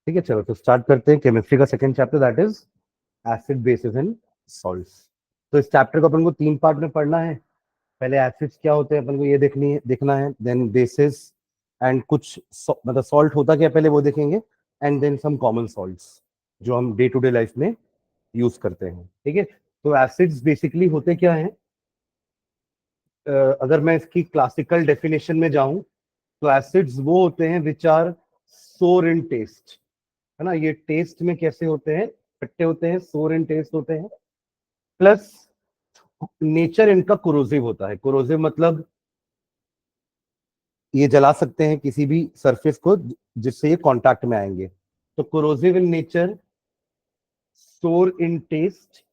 ठीक है, चलो तो स्टार्ट करते हैं केमिस्ट्री का second chapter, that is acid basis and salts. तो इस चैप्टर को अपन को 3 पार्ट में पढ़ना है। पहले एसिड्स क्या होते हैं अपन को ये देखना है, देन बेसिस एंड कुछ मतलब सॉल्ट होता क्या पहले वो देखेंगे, and then some common salts जो हम डे टू डे लाइफ में यूज करते हैं। ठीक है, तो एसिड्स बेसिकली होते क्या हैं? अगर मैं इसकी क्लासिकल डेफिनेशन में जाऊं तो एसिड्स वो होते हैं विच आर सोर इन टेस्ट, है ना। ये टेस्ट में कैसे होते हैं? खट्टे होते हैं, सोर इन टेस्ट होते हैं, प्लस नेचर इनका कोरोसिव होता है। कोरोसिव मतलब ये जला सकते हैं किसी भी सरफेस को जिससे ये कांटेक्ट में आएंगे। तो कोरोसिव इन नेचर, सोर इन टेस्ट,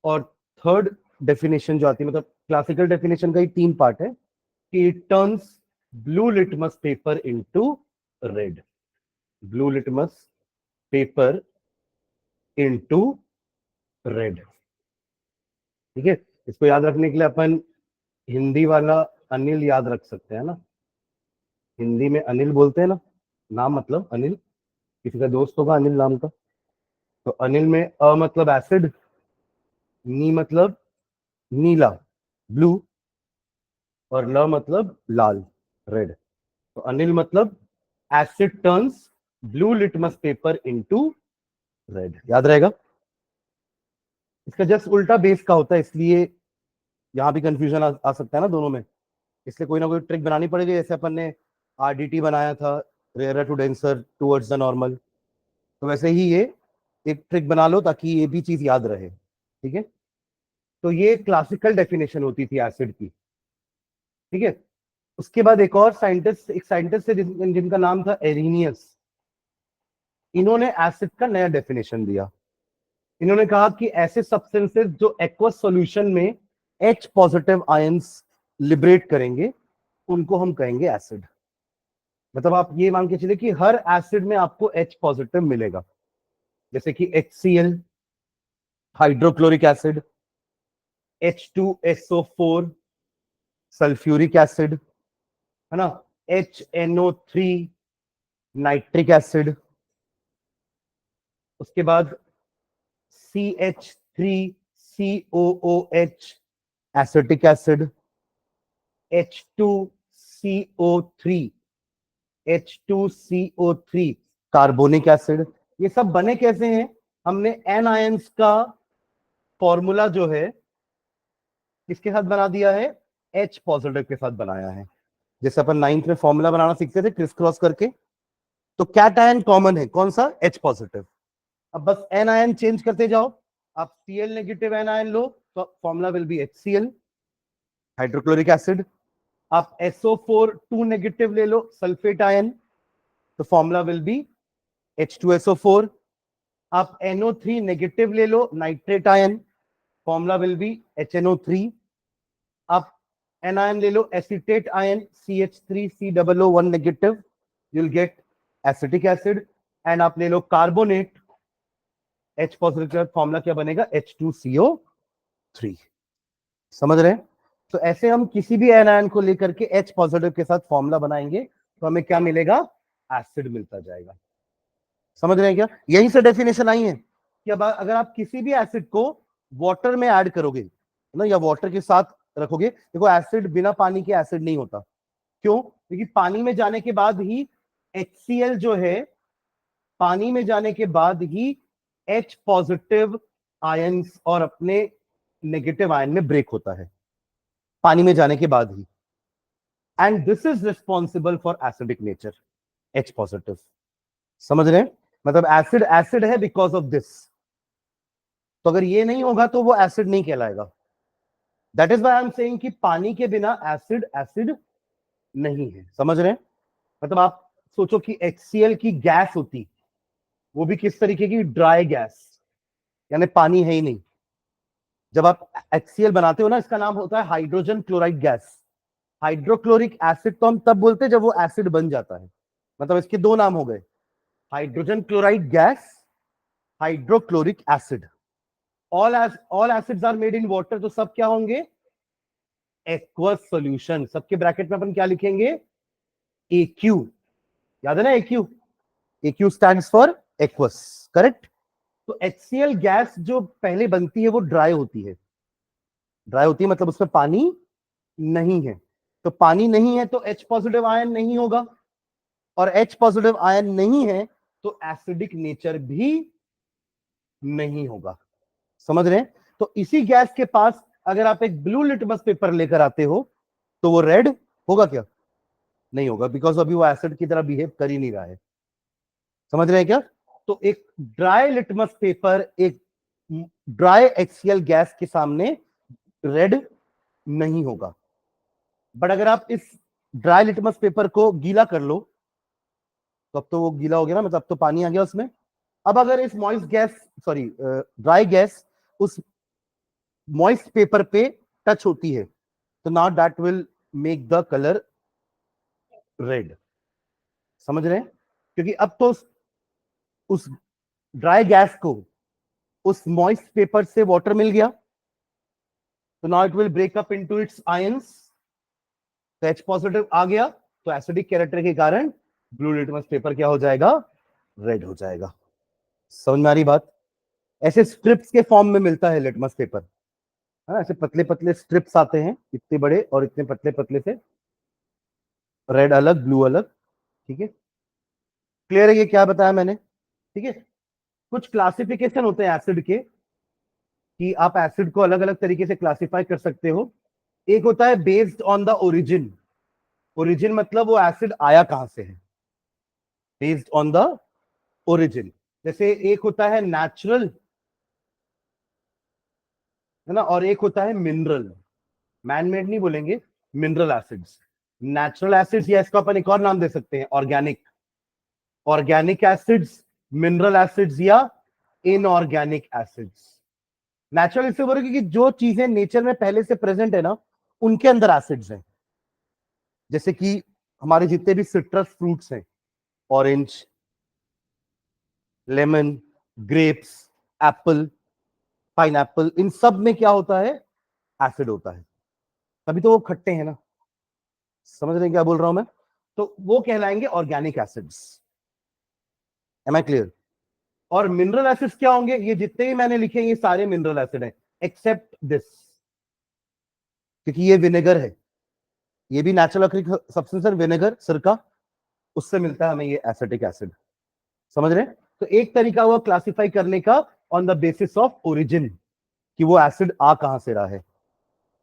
और थर्ड डेफिनेशन जो आती है, मतलब क्लासिकल डेफिनेशन का ही 3 पार्ट है कि it turns blue litmus paper into red. Blue litmus paper into red. ठीक है, इसको याद रखने के लिए अपन हिंदी वाला अनिल याद रख सकते हैं ना। हिंदी में अनिल बोलते हैं ना, नाम मतलब अनिल, किसी का दोस्त होगा अनिल नाम का। तो अनिल में अ मतलब एसिड, नी मतलब नीला ब्लू, और ल मतलब लाल रेड। तो अनिल मतलब asset turns blue litmus paper into red, याद रहेगा। इसका जस्ट उल्टा बेस का होता है, इसलिए यहां भी कंफ्यूजन आ सकता है ना दोनों में। इसलिए कोई ना कोई ट्रिक बनानी पड़ेगी, जैसे अपन ने आरडीटी बनाया था, rare to denser towards the normal, तो वैसे ही ये एक ट्रिक बना लो ताकि ये भी चीज याद रहे। ठीक है, तो ये क्लासिकल डेफिनेशन होती थी एसिड की। ठीक है, उसके बाद एक साइंटिस्ट थे जिनका नाम था एरिनियस। इन्होंने एसिड का नया डेफिनेशन दिया। इन्होंने कहा कि ऐसे सब्सटेंसेस जो एक्वस सॉल्यूशन में H पॉजिटिव आयंस लिबरेट करेंगे उनको हम कहेंगे एसिड। मतलब आप ये मान के चलिए कि हर एसिड में आपको H पॉजिटिव मिलेगा, जैसे कि HCl, hydrochloric acid, H2SO4, sulphuric acid, है ना, HNO3, नाइट्रिक एसिड, उसके बाद CH3COOH, acetic acid, H2CO3, H2CO3, carbonic acid. ये सब बने कैसे हैं? हमने एन आयंस का फॉर्मूला जो है किसके साथ बना दिया है? H पॉजिटिव के साथ बनाया है। जैसे अपन 9th में फॉर्मूला बनाना सीखते थे क्रिस क्रॉस करके, तो कैटायन कॉमन है कौन सा? H positive. अब बस एन आयन चेंज करते जाओ, आप Cl नेगेटिव एन आयन लो तो formula will be HCl, hydrochloric acid. आप SO4 2 नेगेटिव ले लो, सल्फेट आयन, तो फॉर्मूला विल बी H2SO4। आप NO3 नेगेटिव ले लो, nitrate ion, formula will be HNO3। आप एनायन ले लो, acetate ion, CH3COO1 negative, you'll get acetic acid. And आप ले लो कार्बोनेट, H पॉजिटिव, फॉर्मूला क्या बनेगा? H2CO3। समझ रहे हैं? तो ऐसे हम किसी भी एनायन को लेकर के H पॉजिटिव के साथ फॉर्मूला बनाएंगे तो हमें क्या मिलेगा? एसिड मिलता जाएगा। समझ रहे हैं क्या? यहीं से डेफिनेशन आई है कि अब अगर आप किसी भी एसिड को वाटर में ऐड करोगे ना, या वाटर के साथ रखोगे, देखो एसिड बिना पानी के एसिड नहीं होता। क्यों? क्योंकि पानी में जाने के बाद ही HCl जो है, पानी में जाने के बाद ही H पॉजिटिव आयंस और अपने नेगेटिव आयन में ब्रेक होता है, पानी में जाने के बाद ही। And this is responsible for acidic nature, H positive. समझ रहे हैं? मतलब एसिड एसिड है बिकॉज ऑफ दिस। तो अगर ये नहीं होगा तो वो एसिड नहीं कहलाएगा। That is why I am saying कि पानी के बिना एसिड एसिड नहीं है। समझ रहे हैं? मतलब आप सोचो कि HCl की गैस होती, वो भी किस तरीके की? ड्राई गैस, यानी पानी है ही नहीं। जब आप HCl बनाते हो ना, इसका नाम होता है hydrogen chloride gas. Hydrochloric acid तो हम तब बोलते हैं जब वो एसिड बन जाता है। मतलब इसके 2 नाम हो गए, hydrogen chloride gas, hydrochloric acid. All acids are made in water, तो सब क्या होंगे? Aqueous solution. सबके ब्रैकेट में अपन क्या लिखेंगे? AQ। याद है ना AQ? AQ stands for aqueous, correct. तो HCl गैस जो पहले बनती है वो ड्राई होती है, ड्राई होती है मतलब उसमें पानी नहीं है। तो पानी नहीं है तो H पॉजिटिव आयन नहीं होगा, और H पॉजिटिव आयन नहीं है तो एसिडिक नेचर भी नहीं होगा। समझ रहे हैं? तो इसी गैस के पास अगर आप एक ब्लू लिटमस पेपर लेकर आते हो तो वो रेड होगा क्या? नहीं होगा, बिकॉज अभी वो एसिड की तरह बिहेव कर ही नहीं रहा है। समझ रहे हैं क्या? तो एक ड्राई लिटमस पेपर एक ड्राई HCl गैस के सामने रेड नहीं होगा। बट अगर आप इस ड्राई लिटमस पेपर को गीला कर लो तो अब तो वो गीला हो गया ना, मतलब अब तो पानी आ गया उसमें। अब अगर इस moist gas, sorry dry gas उस मॉइस्ट पेपर पे टच होती है तो now that will make the colour red. समझ रहे हैं? क्योंकि अब तो उस ड्राई गैस को उस मॉइस्ट पेपर से वाटर मिल गया, तो now it will break up into its ions. तो H पॉजिटिव आ गया तो एसिडिक कैरेक्टर के कारण ब्लू लिटमस पेपर क्या हो जाएगा? रेड हो जाएगा। समझ में आ रही बात? ऐसे स्ट्रिप्स के फॉर्म में मिलता है लिटमस पेपर, है ना? ऐसे पतले पतले स्ट्रिप्स आते हैं, इतने बड़े और इतने पतले पतले से, रेड अलग ब्लू अलग। ठीक है, क्लियर है ये क्या बताया मैंने? ठीक है, कुछ क्लासिफिकेशन होते हैं एसिड के कि आप एसिड को अलग अलग तरीके से क्लासिफाई कर सकते हो। एक होता है based on the origin, origin मतलब वो एसिड आया कहां से है, बेस्ड ऑन द ओरिजिन। जैसे एक होता है नेचुरल, है ना, और एक होता है मिनरल। मैन मेड नहीं बोलेंगे, मिनरल एसिड्स। नेचुरल एसिड्स या इसको अपन एक और नाम दे सकते हैं organic, organic acids, mineral acids या इनऑर्गेनिक एसिड्स। नेचुरल इससे बोल रहे कि जो चीजें नेचर में पहले से प्रेजेंट है ना उनके अंदर एसिड्स हैं। जैसे कि हमारे जितने भी सिट्रस फ्रूट्स हैं, orange, lemon, grapes, apple, pineapple, इन सब में क्या होता है? एसिड होता है, तभी तो वो खट्टे हैं ना। समझ रहे हैं क्या बोल रहा हूं मैं? तो वो कहलाएंगे organic acids. Am I clear? और मिनरल एसिड्स क्या होंगे? ये जितने भी मैंने लिखे ये सारे मिनरल एसिड हैं एक्सेप्ट दिस, क्योंकि ये विनेगर है, ये भी नेचुरल अक्रिलिक सब्सटेंस है, विनेगर, सिरका, उससे मिलता है हमें ये एसिटिक एसिड। समझ रहे हैं? तो एक तरीका हुआ क्लासिफाई करने का on the basis of origin, कि वो एसिड आ कहां से रहा है,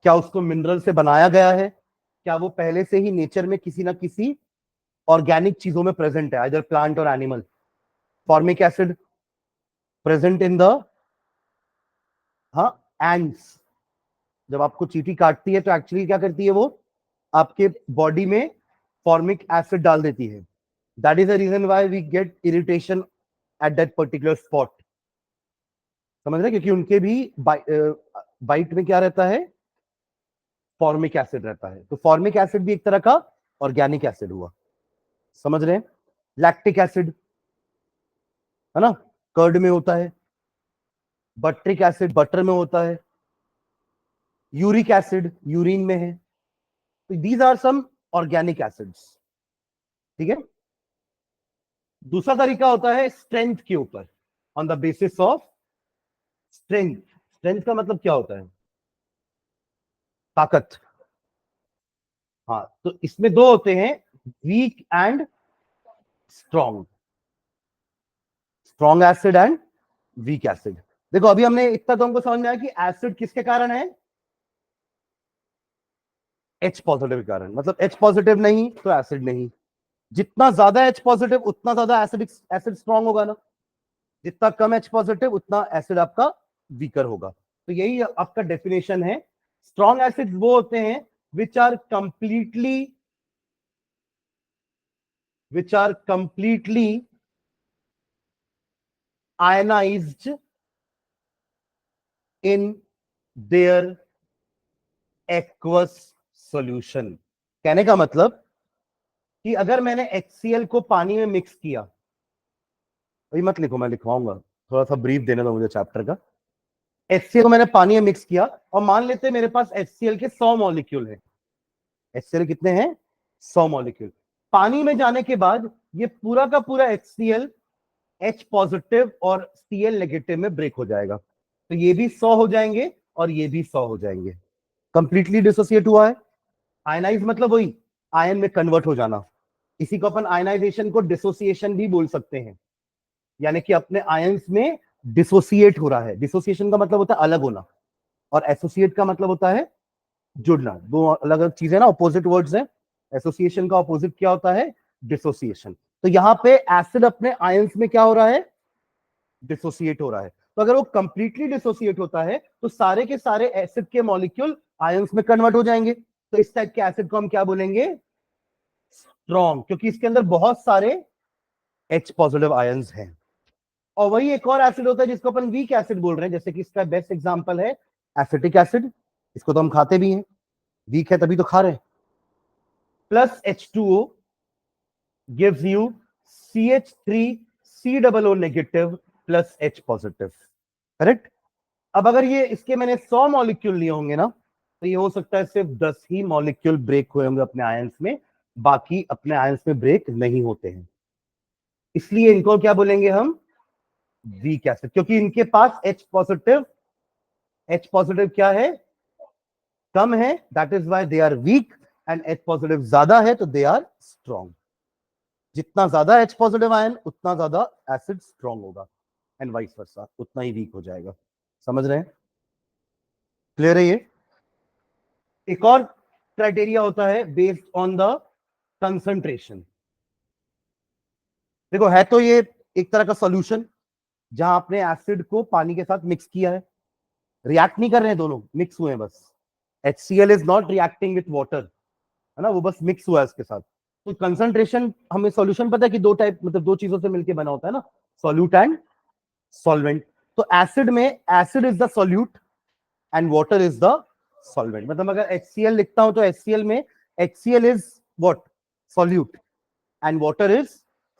क्या उसको मिनरल से बनाया गया है, क्या वो पहले से ही नेचर में किसी ना किसी ऑर्गेनिक चीजों में प्रेजेंट है, इधर प्लांट और animal. Formic acid present in the, हाँ, एंड्स। जब आपको चींटी काटती है तो एक्चुअली क्या करती है, वो आपके बॉडी में फॉर्मिक एसिड डाल देती है। That is the reason why we get irritation at that particular spot. समझ रहे? क्योंकि उनके भी बाइट में क्या रहता है? फॉर्मिक एसिड रहता है। तो फॉर्मिक एसिड भी एक तरह का ऑर्गेनिक एसिड हुआ। समझ रहे हैं? लैक्टिक एसिड, है ना, कर्ड में होता है। बट्रिक एसिड बटर में होता है। यूरिक एसिड यूरिन में है। तो these are some organic acids. ठीक है, दूसरा तरीका होता है स्ट्रेंथ के ऊपर, on the basis of strength. Strength का मतलब क्या होता है? ताकत। हाँ, तो इसमें दो होते हैं, weak and strong, strong acid and weak acid. देखो अभी हमने इतना तो हमको समझ में आया कि एसिड किसके कारण है? H पॉजिटिव के कारण। मतलब H पॉजिटिव नहीं तो एसिड नहीं। जितना ज्यादा H पॉजिटिव उतना ज्यादा एसिडिक एसिड स्ट्रॉन्ग होगा ना, जितना कम H पॉजिटिव उतना एसिड आपका वीकर होगा। तो यही आपका डेफिनेशन है। स्ट्रॉन्ग एसिड वो होते हैं which are completely ionised in their aqueous solution. कहने का मतलब कि अगर मैंने HCl को पानी में मिक्स किया, अभी मत लिखो, मैं लिखवाऊंगा, थोड़ा सा ब्रीफ देने दो मुझे चैप्टर का। HCl को मैंने पानी में मिक्स किया और मान लेते हैं मेरे पास HCl के 100 मॉलिक्यूल है। HCl कितने हैं? 100 मॉलिक्यूल। पानी में जाने के बाद ये पूरा का पूरा HCl H पॉजिटिव और Cl नेगेटिव में ब्रेक हो जाएगा। तो ये भी 100 हो जाएंगे और ये भी 100 हो जाएंगे। कंप्लीटली डिसोसिएट हुआ है। आयनाइज मतलब वही आयन में कन्वर्ट हो जाना। इसी को अपन आयनाइजेशन को डिसोसिएशन भी बोल सकते हैं, यानी कि अपने आयंस में डिसोसिएट हो रहा है। डिसोसिएशन का मतलब होता है अलग होना, और एसोसिएट का मतलब होता है जुड़ना। दो अलग अलग चीजें ना, ऑपोजिट वर्ड्स हैं। एसोसिएशन का ऑपोजिट क्या होता है? डिसोसिएशन। तो यहां पे एसिड अपने आयंस में क्या हो रहा है? डिसोसिएट हो रहा है। तो अगर वो कंप्लीटली डिसोसिएट होता है तो सारे के सारे एसिड के मॉलिक्यूल आयंस में कन्वर्ट हो जाएंगे। तो इस टाइप के एसिड को हम क्या बोलेंगे? स्ट्रॉन्ग, क्योंकि इसके अंदर बहुत सारे H पॉजिटिव आयंस हैं। और वही एक और एसिड होता है जिसको अपन वीक एसिड बोल रहे हैं, जैसे कि इसका बेस्ट एग्जांपल है एसिटिक एसिड। इसको तो हम खाते भी हैं, वीक है तभी तो खा रहे हैं। Plus H2O gives you CH3COO negative plus H positive. Correct. अब अगर ये इसके मैंने 100 मॉलिक्यूल लिए होंगे ना, तो ये हो सकता है सिर्फ 10 ही मॉलिक्यूल ब्रेक हुए होंगे अपने आयंस में, बाकी अपने आयंस में ब्रेक नहीं होते हैं। इसलिए इनको क्या बोलेंगे हम? वीक एसिड, क्योंकि इनके पास H पॉजिटिव क्या है? कम है, that is why they are weak. And H positive ज्यादा है तो दे आर स्ट्रॉन्ग। जितना ज्यादा H पॉजिटिव आयन उतना ज्यादा एसिड स्ट्रॉन्ग होगा, एंड वाइस वर्सा, उतना ही वीक हो जाएगा। समझ रहे हैं? क्लियर है ये? एक और क्राइटेरिया होता है बेस्ड ऑन द कंसंट्रेशन। देखो, है तो ये एक तरह का सॉल्यूशन जहां आपने एसिड को पानी के साथ मिक्स किया है। रिएक्ट नहीं कर रहे हैं, दोनों मिक्स हुए हैं बस। HCl is not reacting with water, है ना, वो बस मिक्स हुआ है इसके साथ। तो कंसंट्रेशन, हमें सॉल्यूशन पता है कि दो टाइप, मतलब दो चीजों से मिलकर बना होता है ना, सॉल्यूट एंड सॉल्वेंट। तो एसिड में acid is the solute and water is the solvent. मतलब अगर HCl लिखता हूं तो HCl में HCl is what? Solute, and water is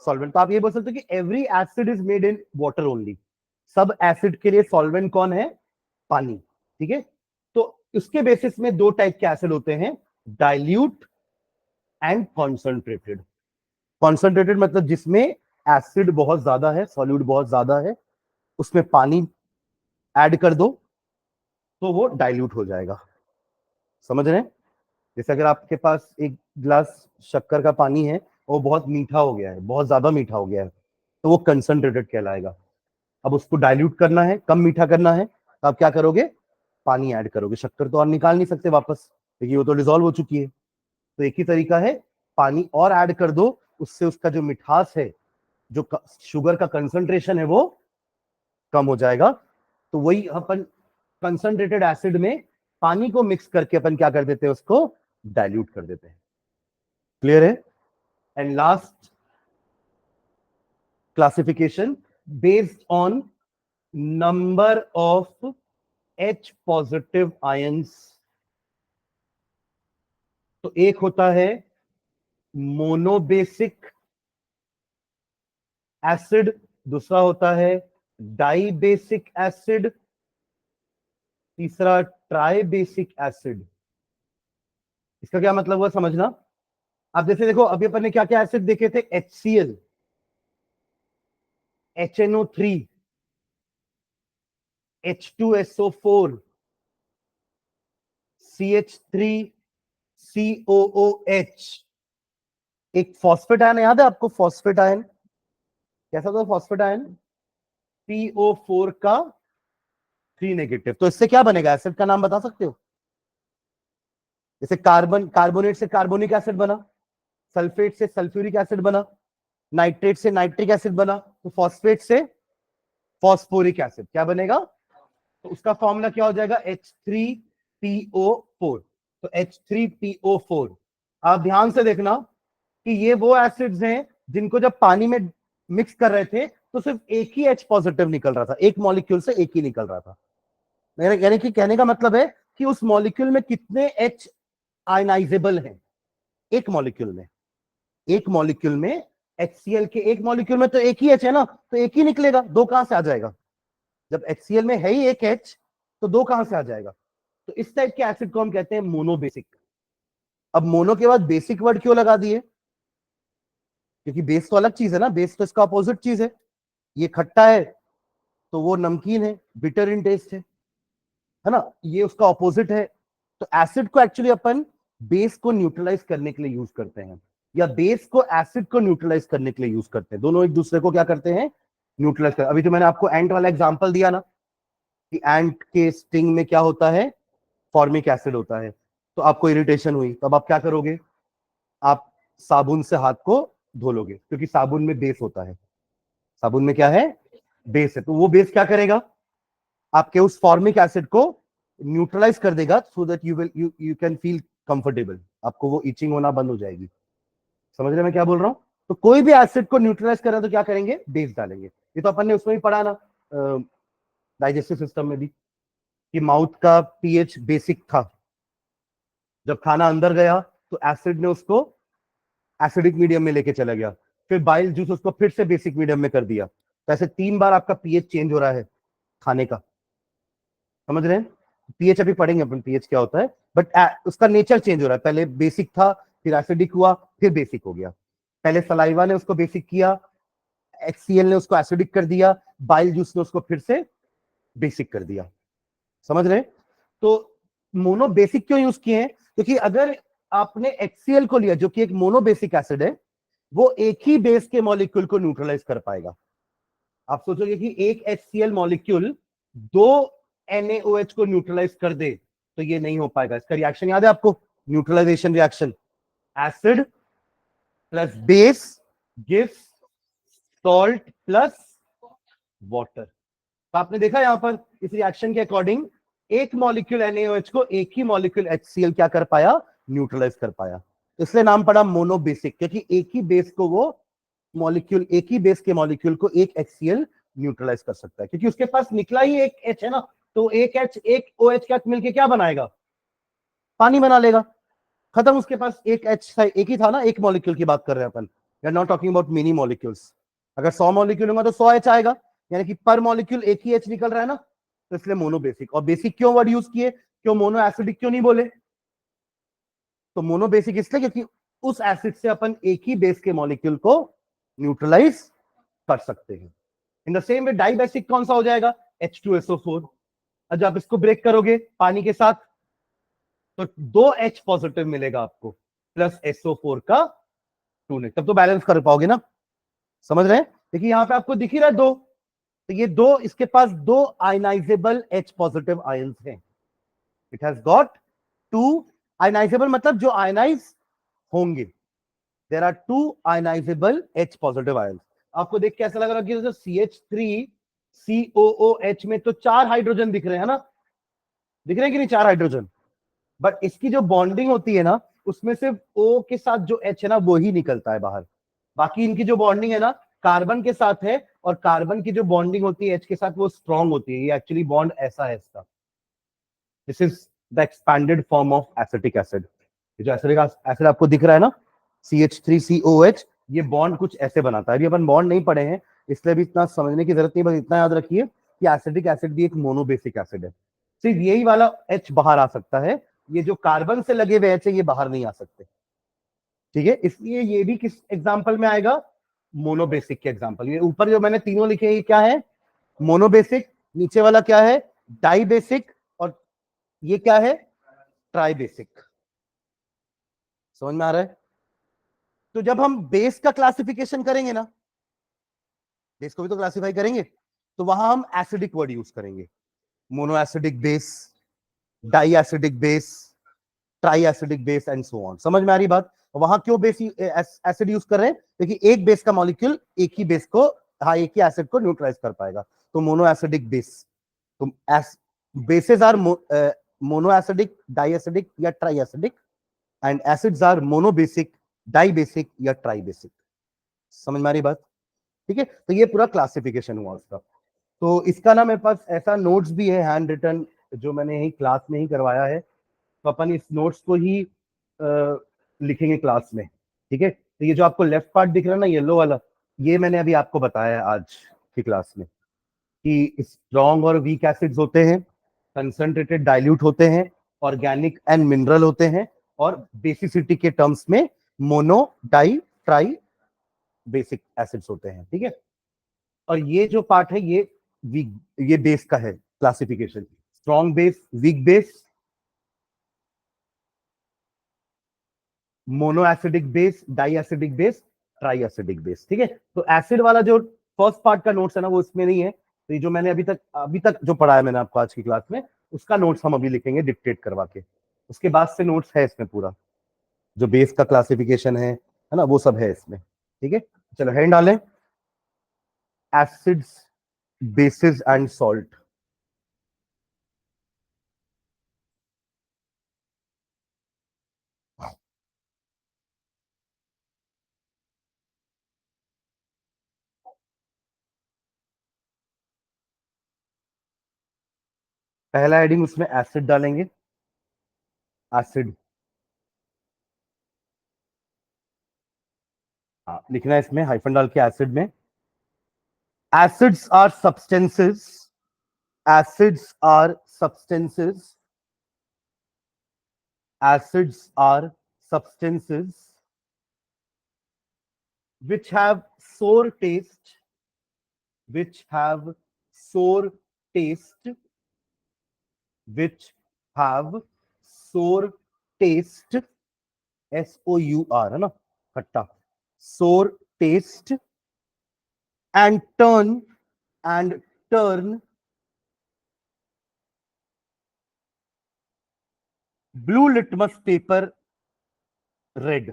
solvent. तो आप ये बोल सकते हो कि every acid is made in water only. सब एसिड के लिए सॉल्वेंट कौन है? पानी। ठीक है। तो उसके बेसिस में दो टाइप के एसिड होते हैं, डाइल्यूट एंड कॉन्सेंट्रेटेड। कॉन्सेंट्रेटेड मतलब जिसमें एसिड बहुत ज्यादा है, सॉल्यूट बहुत ज्यादा है, उसमें पानी ऐड कर दो तो वो डाइल्यूट हो जाएगा। समझ रहे हैं? जैसे अगर आपके पास एक गिलास शक्कर का पानी है, वो बहुत मीठा हो गया है, बहुत ज्यादा मीठा हो गया है, तो वो कंसंट्रेटेड कहलाएगा। अब उसको डाइल्यूट करना है, कम मीठा करना है, तो आप क्या करोगे? पानी ऐड करोगे। शक्कर तो और निकाल नहीं सकते वापस, क्योंकि वो तो डिसॉल्व हो चुकी है। तो एक ही तरीका है, पानी और ऐड कर दो, उससे उसका जो मिठास है, जो शुगर का कंसंट्रेशन है, वो कम हो जाएगा। तो वही अपन कंसंट्रेटेड एसिड में पानी को मिक्स करके अपन क्या कर देते हैं? उसको डाइल्यूट कर देते हैं। क्लियर है? And last classification based on number of H positive ions. तो एक होता है मोनोबेसिक एसिड, दूसरा होता है डाइबेसिक एसिड, तीसरा ट्राइबेसिक एसिड। इसका क्या मतलब हुआ समझना? आप जैसे देखो, अभी अपन ने क्या क्या एसिड देखे थे? HCl, HNO3, H2SO4, CH3COOH। एक फॉस्फेट आयन याद है आपको? फॉस्फेट आयन कैसा था? फॉस्फेट आयन PO4 का 3 नेगेटिव। तो इससे क्या बनेगा? एसिड का नाम बता सकते हो? जैसे कार्बोनेट से कार्बोनिक एसिड बना, सल्फेट से सल्फ्यूरिक एसिड बना, नाइट्रेट से नाइट्रिक एसिड बना, तो फॉस्फेट से फॉस्फोरिक एसिड क्या बनेगा? तो उसका फॉर्मूला क्या हो जाएगा? H3PO4। तो H3PO4, आप ध्यान से देखना कि ये वो एसिड्स हैं जिनको जब पानी में मिक्स कर रहे थे तो सिर्फ एक ही H पॉजिटिव निकल रहा था, एक मॉलिक्यूल से एक ही निकल रहा था। यानी कि कहने का मतलब है कि उस मॉलिक्यूल में कितने H आयनाइजेबल हैं? एक मॉलिक्यूल में, एक मॉलिक्यूल में HCl के एक मॉलिक्यूल में तो एक ही H है ना, तो एक ही निकलेगा, दो कहां से आ जाएगा? जब HCl में है ही एक H, तो दो कहां से आ जाएगा? तो इस टाइप के एसिड को हम कहते हैं मोनोबेसिक। अब मोनो के बाद बेसिक वर्ड क्यों लगा दिए? क्योंकि बेस तो अलग चीज है ना, बेस तो इसका अपोजिट चीज है। ये खट्टा है तो वो नमकीन है, बिटर इन टेस्ट है ना, ये उसका ऑपोजिट है। तो एसिड को एक्चुअली अपन बेस को न्यूट्रलाइज करने के लिए यूज करते हैं, या बेस को एसिड को न्यूट्रलाइज करने के लिए यूज करते हैं। दोनों एक दूसरे को क्या करते हैं, न्यूट्रलाइज कर। अभी जो मैंने आपको एंट वाला एग्जांपल दिया ना, कि एंट के स्टिंग में क्या होता है, फॉर्मिक एसिड होता है। तो आपको इरिटेशन हुई, तब आप क्या करोगे, आप साबुन से हाथ को धो लोगे, क्योंकि साबुन में बेस होता है। साबुन में क्या है, बेस है। तो वो बेस क्या करेगा, आपके उस फॉर्मिक एसिड को न्यूट्रलाइज कर देगा, so that you can feel comfortable. आपको वो इचिंग होना बंद हो जाएगी। समझ रहे मैं क्या बोल रहा हूं। तो कोई भी एसिड को न्यूट्रलाइज कर रहा है तो क्या करेंगे, बेस डालेंगे। ये तो अपन ने उसमें भी पढ़ा ना, डाइजेस्टिव सिस्टम में भी, कि माउथ का पीएच बेसिक था। जब खाना अंदर गया तो एसिड ने उसको एसिडिक मीडियम में लेके चला गया, फिर बाइल जूस उसको फिर से बेसिक मीडियम में कर दिया। तो ऐसे 3 बार आपका पीएच चेंज हो रहा है खाने का। समझ रहे हैं, पीएच अभी पढ़ेंगे अपन पीएच क्या होता है, बट उसका नेचर चेंज हो रहा है। पहले बेसिक था, फिर एसिडिक हुआ, फिर बेसिक हो गया। पहले सलाइवा ने उसको बेसिक किया, HCl ने उसको एसिडिक कर दिया, बाइल जूस ने उसको फिर से बेसिक कर दिया। समझ रहे हैं। तो मोनो बेसिक क्यों यूज किए हैं, क्योंकि अगर आपने HCl को लिया जो कि एक मोनो बेसिक एसिड है, वो एक ही बेस के मॉलिक्यूल को न्यूट्रलाइज कर पाएगा। आप सोचोगे कि एक HCl मॉलिक्यूल 2 NaOH को न्यूट्रलाइज कर दे, तो ये नहीं हो पाएगा। इसका रिएक्शन याद है आपको, neutralisation reaction, acid plus base gives salt plus water. तो आपने देखा यहां पर इस रिएक्शन के अकॉर्डिंग एक मॉलिक्यूल NaOH को एक ही मॉलिक्यूल HCl क्या कर पाया, न्यूट्रलाइज कर पाया। इसलिए नाम पड़ा मोनोबेसिक, क्योंकि एक ही बेस को वो मॉलिक्यूल, एक ही बेस के मॉलिक्यूल को एक HCl न्यूट्रलाइज कर सकता है, क्योंकि उसके पास निकला ही एक H है ना। तो एक H एक OH क्या मिलके क्या बनाएगा, पानी बना लेगा। खत्म, उसके पास एक H था, एक ही था ना, एक मॉलिक्यूल की बात कर रहे हैं अपन, we are not talking about many molecules. अगर 100 मॉलिक्यूल होगा तो 100 H आएगा, यानी कि पर मॉलिक्यूल एक ही H निकल रहा है ना। तो इसलिए मोनोबेसिक। और बेसिक क्यों वर्ड यूज किए, क्यों मोनो एसिडिक क्यों नहीं बोले, तो मोनोबेसिक इसलिए क्योंकि उस एसिड से अपन एक ही बेस के मॉलिक्यूल को न्यूट्रलाइज कर सकते हैं। In the same way dibasic कौन सा हो जाएगा, H2SO4। जब आप इसको ब्रेक करोगे पानी के साथ, तो 2 H पॉजिटिव मिलेगा आपको, प्लस SO4 का 2 ने, तब तो बैलेंस कर पाओगे ना। समझ रहे हैं, देखिए यहां पे आपको दिख ही रहा है 2, तो ये 2, इसके पास 2 आयनाइजेबल H पॉजिटिव आयंस हैं। इट हैज गॉट 2 आयनाइजेबल, मतलब जो आयनाइज होंगे। There are 2 ionisable H positive ions. आपको देख के ऐसा लग रहा है कि CH3COOH में तो 4 हाइड्रोजन दिख रहे हैं ना, दिख रहे हैं कि नहीं, 4 हाइड्रोजन। बट इसकी जो बॉन्डिंग होती है ना, उसमें सिर्फ O के साथ जो H है ना वो ही निकलता है बाहर। बाकी इनकी जो बॉन्डिंग है ना कार्बन के साथ है, और कार्बन की जो बॉन्डिंग होती है H के साथ वो स्ट्रॉन्ग होती है। ये एक्चुअली बॉन्ड ऐसा है इसका। This is the expanded form of acetic acid. जो एसिटिक एसिड आपको दिख रहा है ना, CH3COH, ये बॉन्ड कुछ ऐसे बनाता है। अभी अपन बॉन्ड नहीं पढ़े हैं, इसलिए भी इतना समझने की जरूरत नहीं, बस इतना याद रखिए कि एसिटिक एसिड भी एक मोनोबेसिक एसिड है। सिर्फ यही वाला H बाहर आ सकता है, ये जो कार्बन से लगे हुए H है ये बाहर नहीं आ सकते। ठीक है, इसलिए ये भी किस एग्जाम्पल में आएगा, मोनोबेसिक के एग्जाम्पल। ये ऊपर जो मैंने तीनों लिखे हैं ये क्या है, मोनोबेसिक। नीचे वाला क्या है, डाइबेसिक। और ये क्या है, ट्राइबेसिक। समझ में आ रहा है। तो जब हम बेस का क्लासिफिकेशन करेंगे ना, बेस को भी तो क्लासिफाई करेंगे, तो वहां हम एसिडिक वर्ड यूज करेंगे, mono acidic base, di acidic base, tri acidic base and so on. समझ में आ रही बात। वहां क्यों बेस एसिड यूज कर रहे हैं, क्योंकि एक बेस का मॉलिक्यूल एक ही बेस को, हाँ, एक ही एसिड को न्यूट्रलाइज कर पाएगा, तो मोनो एसिडिक बेस। तो bases are monoacidic, diacidic या triacidic, and acids are monobasic, dibasic या ट्राइबेसिक। समझ में आ रही बात। ठीक है, तो ये पूरा क्लासिफिकेशन हुआ उसका। तो इसका ना मेरे पास ऐसा नोट्स भी है हैंड रिटन, जो मैंने यही क्लास में ही करवाया है। तो अपन इस नोट्स को ही लिखेंगे क्लास में। ठीक है, तो ये जो आपको लेफ्ट पार्ट दिख रहा है ना, येलो वाला, ये मैंने अभी आपको बताया है आज की क्लास में, कि स्ट्रॉन्ग और वीक एसिड्स होते हैं, कंसंट्रेटेड डाइल्यूट होते हैं, ऑर्गेनिक एंड मिनरल होते हैं, और बेसिसिटी के टर्म्स में mono, di, tri basic acids होते हैं, ठीक है। और ये जो पार्ट है ये वीक, ये बेस का है classification, strong base, weak base, mono acidic base, di acidic base, tri acidic base, ठीक है। तो एसिड वाला जो फर्स्ट पार्ट का नोट्स है ना वो इसमें नहीं है, तो ये जो मैंने अभी तक जो पढ़ा है मैंने आपको आज की क्लास में, उसका नोट्स हम अभी लिखेंगे डिक्टेट करवा के, उसके बाद से नोट्स है इसमें पूरा, जो बेस का क्लासिफिकेशन है ना, वो सब है इसमें, ठीक है। चलो हेड डालें, एसिड्स, बेसिस एंड सॉल्ट। पहला हेडिंग उसमें एसिड डालेंगे, एसिड, हाँ लिखना है इसमें हाइफन डाल के एसिड में, acids are substances, acids are substances, acids are substances which have sour taste, which have sour taste, which have sour taste, SOUR है ना, खट्टा, sour taste, and turn blue litmus paper red,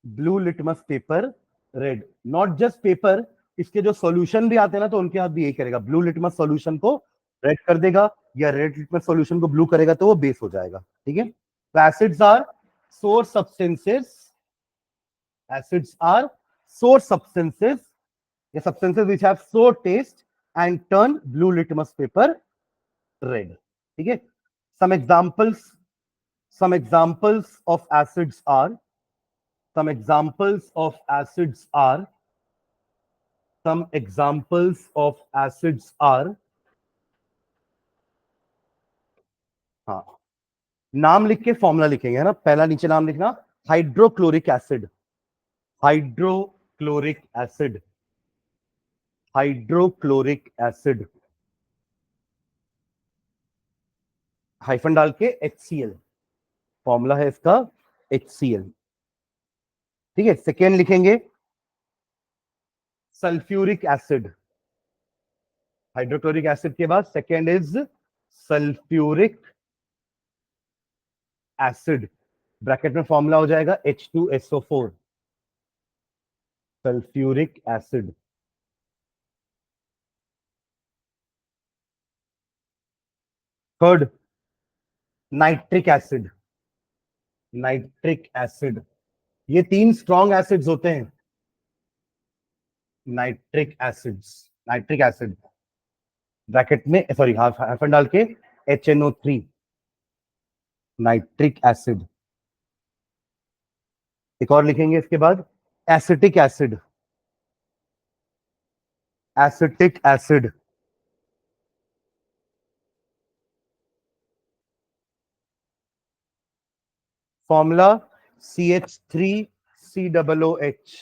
blue litmus paper red, not just paper, इसके जो solution भी आते हैं ना तो उनके हाथ भी यही करेगा, ब्लू लिटमस सॉल्यूशन को रेड कर देगा या रेड लिटमस सॉल्यूशन को ब्लू करेगा तो वो बेस हो जाएगा, ठीक है। तो एसिड्स आर सोर सब्सटेंसेस, एसिड्स आर सोर सब्सटेंसेस, या सब्सटेंसेस व्हिच हैव सोर test and turn blue litmus paper red, ठीक है। some examples some examples of acids are some examples of acids are some examples of acids are, हाँ नाम लिख के formula लिखेंगे, है ना, पहला नीचे नाम लिखना, hydrochloric acid, hydrochloric acid, hydrochloric acid, hyphen डाल के HCl, फॉर्मूला है इसका HCl, ठीक है। सेकेंड लिखेंगे सल्फ्यूरिक एसिड, हाइड्रोक्लोरिक एसिड के बाद second is sulphuric acid, bracket में फॉर्मूला हो जाएगा H2SO4, sulphuric acid. Third nitric acid, nitric acid, ये तीन स्ट्रॉन्ग एसिड्स होते हैं, nitric acids, nitric acid, bracket में सॉरी हाइफन डाल के HNO3, नाइट्रिक एसिड। एक और लिखेंगे इसके बाद acetic acid, acetic acid, formula CH3COOH,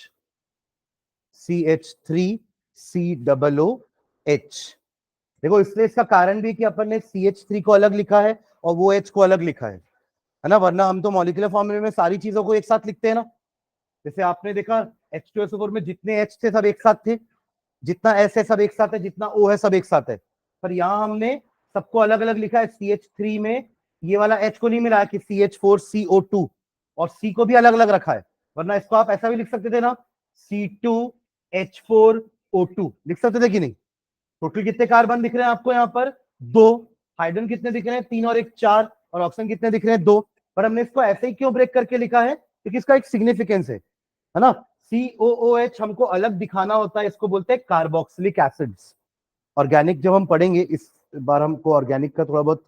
CH3COOH। देखो इसलिए इसका कारण भी कि अपन ने CH3 को अलग लिखा है और वो H को अलग लिखा है ना, वरना हम तो मॉलिक्यूलर फॉर्मूले में सारी चीजों को एक साथ लिखते हैं ना, जैसे आपने देखा H2SO4 में जितने H थे सब एक साथ थे, जितना S है सब एक साथ है, जितना O है सब एक साथ है, पर यहां हमने सबको अलग अलग लिखा है। CH3 में ये वाला H को नहीं मिला है कि CH4CO2, और C को भी अलग अलग रखा है, वरना इसको आप ऐसा भी लिख सकते थे ना, C2H4O2 लिख सकते थे कि नहीं। टोटल कितने कार्बन दिख रहे हैं आपको यहाँ पर, दो, हाइड्रोजन कितने दिख रहे हैं, तीन और एक चार, और ऑक्सीजन कितने दिख रहे हैं, दो, पर हमने इसको ऐसे ही क्यों ब्रेक करके लिखा है, क्योंकि इसका एक सिग्निफिकेंस है ना। COOH हमको अलग दिखाना होता है, इसको बोलते हैं कार्बोक्सिलिक एसिड्स। ऑर्गेनिक जब हम पढ़ेंगे, इस बार हमको ऑर्गेनिक का थोड़ा बहुत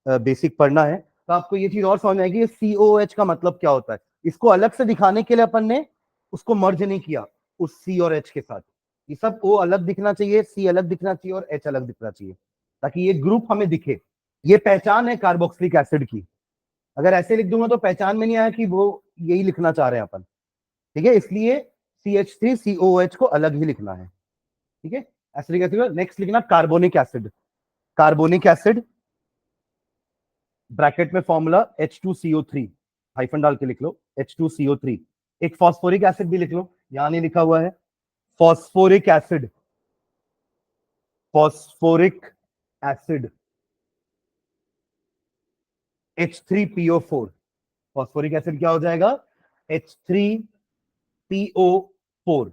बेसिक पढ़ना है, तो आपको ये चीज और समझ में आएगी COOH का मतलब क्या होता है। इसको अलग से दिखाने के लिए अपन ने उसको मर्ज नहीं किया उस C और H के साथ, ये सब O अलग दिखना चाहिए, C अलग दिखना चाहिए और H अलग दिखना चाहिए, ताकि ये ग्रुप हमें दिखे। ये पहचान है कार्बोक्सिलिक एसिड की, अगर ऐसे लिख दूंगा तो पहचान में नहीं आया कि वो यही लिखना चाह रहे हैं अपन, ठीक है, इसलिए CH3COOH को अलग ही लिखना है। ठीक है, ऐसे लिखा। नेक्स्ट लिखना carbonic acid. Carbonic acid bracket में फॉर्मूला H2CO3, हाइफन डाल के लिख लो H2CO3। एक फॉस्फोरिक एसिड भी लिख लो, यहां नहीं लिखा हुआ है। Phosphoric acid, phosphoric acid H3PO4। Phosphoric acid क्या हो जाएगा? H3PO4,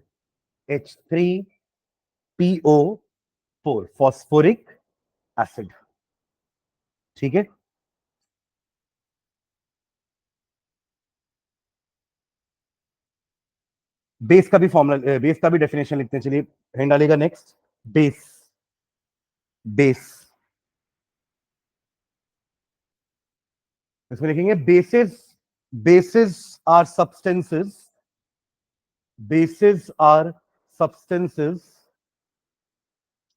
H3PO4 phosphoric acid. ठीक है, बेस का भी फॉर्मूला, बेस का भी डेफिनेशन लिखते हैं। चलिए हेड डालेगा नेक्स्ट, बेस। बेस इसमें लिखेंगे bases. Bases are substances, bases are substances,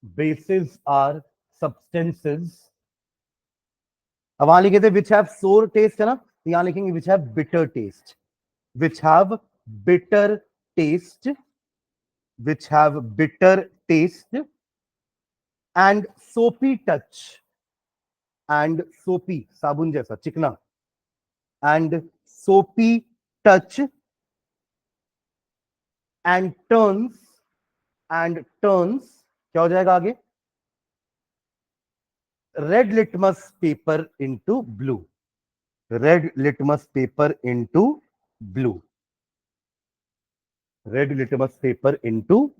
bases are substances. अब वहां लिखे थे विच हैव सोर टेस्ट, है ना, तो यहां लिखेंगे which have bitter taste, which have bitter taste, which have bitter taste and सोपी टच, एंड सोपी साबुन जैसा चिकना, एंड सोपी touch and turns, and turns क्या हो जाएगा आगे? Red litmus paper into blue, red litmus paper into blue, red litmus paper into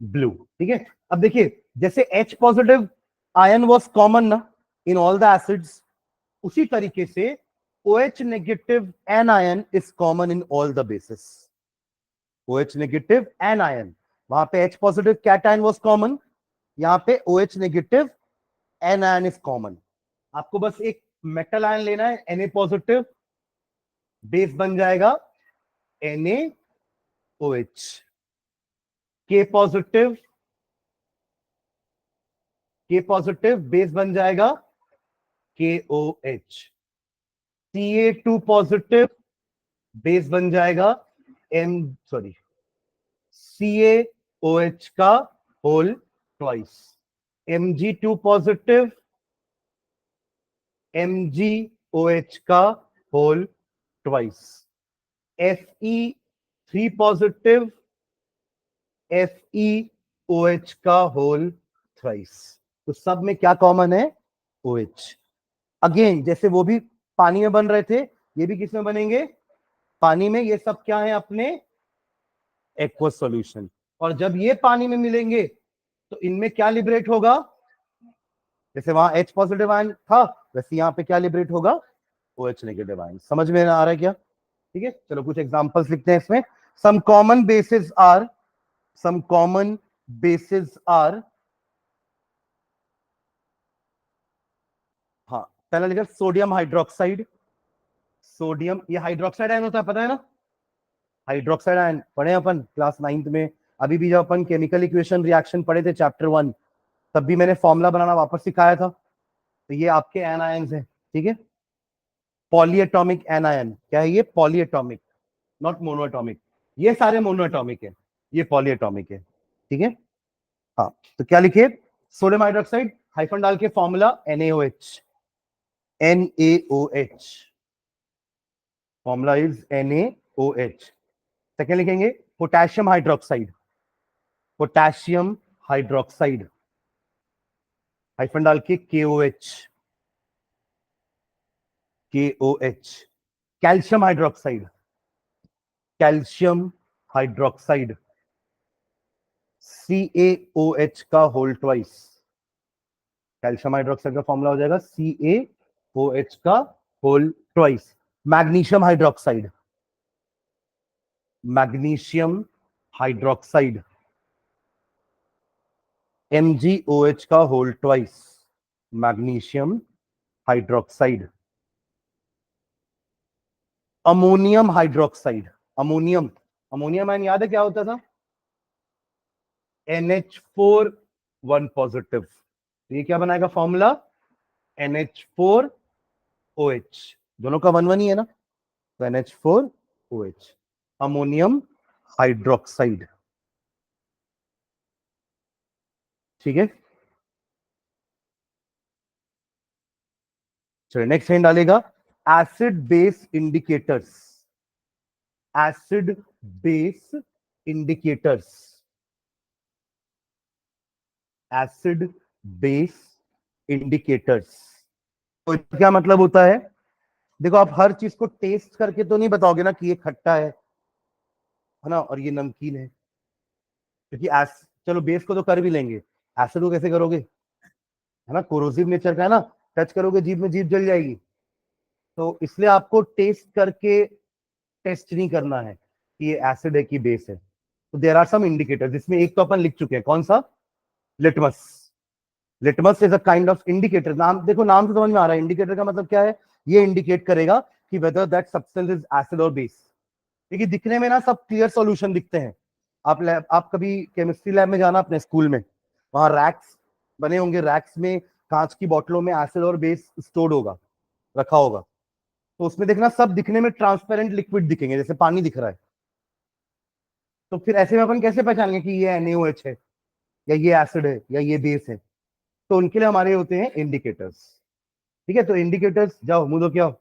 blue. ठीक है, अब देखिए जैसे H positive ion was common ना इन ऑल द एसिड्स, उसी तरीके से OH negative anion is common in all the basis. OH negative anion, वहां पे H positive cation was common, यहां पे OH negative anion is common. आपको बस एक मेटल आयन लेना है Na पॉजिटिव, बेस बन जाएगा NaOH। K positive, K positive base बन जाएगा KOH। Ca2 पॉजिटिव बेस बन जाएगा CaOH का whole twice. Mg2 positive, MgOH का whole twice. Fe3 positive, FeOH का होल थ्राइस। तो सब में क्या कॉमन है? OH। अगेन जैसे वो भी पानी में बन रहे थे, ये भी किस में बनेंगे? पानी में। ये सब क्या है? अपने एक्वस सॉल्यूशन। और जब ये पानी में मिलेंगे तो इनमें क्या लिबरेट होगा? जैसे वहां H पॉजिटिव आयन था, वैसे यहां पे क्या लिबरेट होगा? OH negative ion. समझ में आ रहा है क्या? ठीक है, चलो कुछ एग्जांपल्स लिखते हैं इसमें। Some common bases are, some common bases are, हाँ पहला लिखा सोडियम हाइड्रोक्साइड। सोडियम, ये हाइड्रोक्साइड आयन होता है, पता है ना? हाइड्रोक्साइड आयन पढ़े अपन क्लास 9th में। अभी भी जब अपन केमिकल इक्वेशन रिएक्शन पढ़े थे चैप्टर 1, तब भी मैंने फॉर्मूला बनाना वापस सिखाया था। तो ये आपके एनायंस हैं। ठीक है, पॉलीएटॉमिक एनायन। क्या है ये? Polyatomic, not monoatomic. ये सारे मोनोएटॉमिक है, ये पॉलीएटॉमिक है। ठीक है, हाँ। तो क्या लिखे? सोडियम हाइड्रोक्साइड, हाइफन डाल के formula NaOH। NaOH, formula is NaOH। Second लिखेंगे potassium hydroxide. Potassium hydroxide, hyphen डाल के KOH। KOH। Calcium hydroxide, calcium hydroxide, CaOH का होल ट्वाइस। कैल्शियम हाइड्रोक्साइड का फॉर्मूला हो जाएगा CaOH का whole twice. Magnesium hydroxide, magnesium hydroxide, MgOH का whole twice. Magnesium hydroxide. Ammonium hydroxide, ammonium, ammonium ion याद है क्या होता था? NH4 1 positive. ये क्या बनाएगा फॉर्मूला? NH4OH। दोनों का 1 1 ही है ना, तो NH4OH। अमोनियम हाइड्रोक्साइड, ठीक है। चलिए नेक्स्ट लाइन डालेगा, acid base indicators, acid base indicators, acid base indicators. तो क्या मतलब होता है? देखो आप हर चीज को टेस्ट करके तो नहीं बताओगे ना कि ये खट्टा है ना, और ये नमकीन है, क्योंकि एस चलो बेस को तो कर भी लेंगे, एसिड को कैसे करोगे, है ना, कोरोसिव नेचर का है ना, टच करोगे जीभ में, जीभ जल जाएगी। तो इसलिए आपको टेस्ट करके टेस्ट नहीं करना है कि ये एसिड है कि बेस है। तो देयर आर सम इंडिकेटर, जिसमें एक तो अपन लिख चुके हैं, कौन सा? Litmus. Litmus is a kind of indicator. नाम देखो, नाम से समझ में आ रहा है, इंडिकेटर का मतलब क्या है? ये इंडिकेट करेगा कि whether that substance is acid और बेस। देखिए दिखने में ना सब क्लियर सॉल्यूशन दिखते हैं। आप कभी केमिस्ट्री लैब में जाना अपने स्कूल में, वहां रैक्स बने होंगे, रैक्स में कांच की बोतलों में एसिड और बेस स्टोर्ड होगा, रखा होगा। तो उसमें देखना सब दिखने में ट्रांसपेरेंट लिक्विड दिखेंगे, जैसे पानी दिख रहा है। तो फिर ऐसे में अपन कैसे पहचानेंगे कि ये NaOH है, या ये एसिड है, या ये बेस है? तो उनके लिए हमारे होते हैं इंडिकेटर्स। ठीक है, तो इंडिकेटर्स, जाओ मुंह धो के आओ।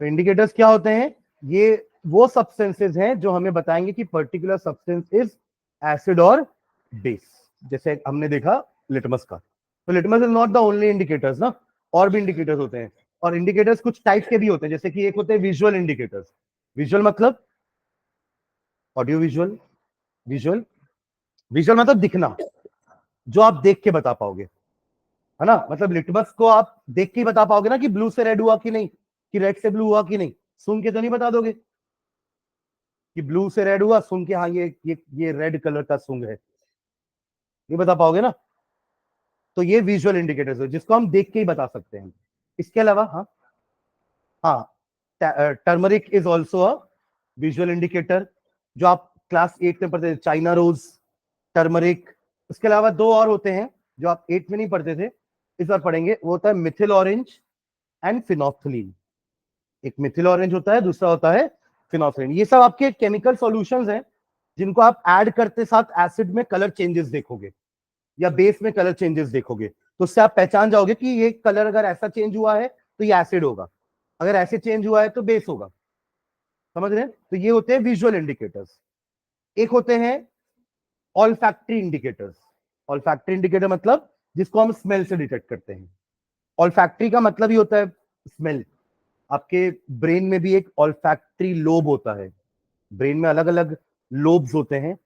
तो इंडिकेटर्स क्या होते हैं? ये वो सब्सटेंसेस हैं जो हमें बताएंगे कि पर्टिकुलर सब्सटेंस इज एसिड और बेस। जैसे हमने देखा लिटमस का। तो litmus is not the only indicators ना, और भी इंडिकेटर्स होते हैं। और इंडिकेटर्स कुछ टाइप के भी होते हैं, जैसे कि एक होते हैं विजुअल इंडिकेटर्स। विजुअल मतलब ऑडियो विजुअल, विजुअल, विजुअल मतलब दिखना, जो आप देख के बता पाओगे, है ना। मतलब लिटमस को आप देख के ही बता पाओगे ना कि ब्लू से रेड हुआ कि नहीं, कि रेड से ब्लू हुआ कि नहीं। सुन के तो नहीं बता दोगे कि ब्लू से रेड हुआ, सुन के हाँ ये रेड कलर का सुंग है, नहीं बता पाओगे ना। तो ये विजुअल इंडिकेटर्स है जिसको हम देख के ही बता सकते हैं। इसके अलावा हाँ, हाँ, turmeric is also a visual indicator, जो आप क्लास 8 में पढ़ते थे, चाइना रोज, टर्मरिक। उसके अलावा दो और होते हैं जो आप 8 में नहीं पढ़ते थे, इस बार पढ़ेंगे। वो होता है मिथिल ऑरेंज एंड फिनोफ्थलीन। एक मिथिल ऑरेंज होता है, दूसरा होता है फिनोफ्थलीन। ये सब आपके केमिकल सॉल्यूशंस हैं जिनको आप ऐड करते साथ एसिड में कलर चेंजेस देखोगे, या बेस में कलर चेंजेस देखोगे। तो उससे आप पहचान जाओगे कि ये कलर अगर ऐसा चेंज हुआ है तो ये एसिड होगा, अगर ऐसे चेंज हुआ है तो बेस होगा। समझ रहे हैं? तो ये होते हैं विजुअल इंडिकेटर्स। एक होते हैं ऑल्फैक्टरी इंडिकेटर्स। ऑल्फैक्टरी इंडिकेटर मतलब जिसको हम स्मेल से डिटेक्ट करते हैं। ऑल्फैक्टरी का मतलब ही होता है स्मेल। आपके ब्रेन में भी एक ऑल्फैक्टरी लोब होता है। ब्रेन में अलग अलग लोब्स होते हैं।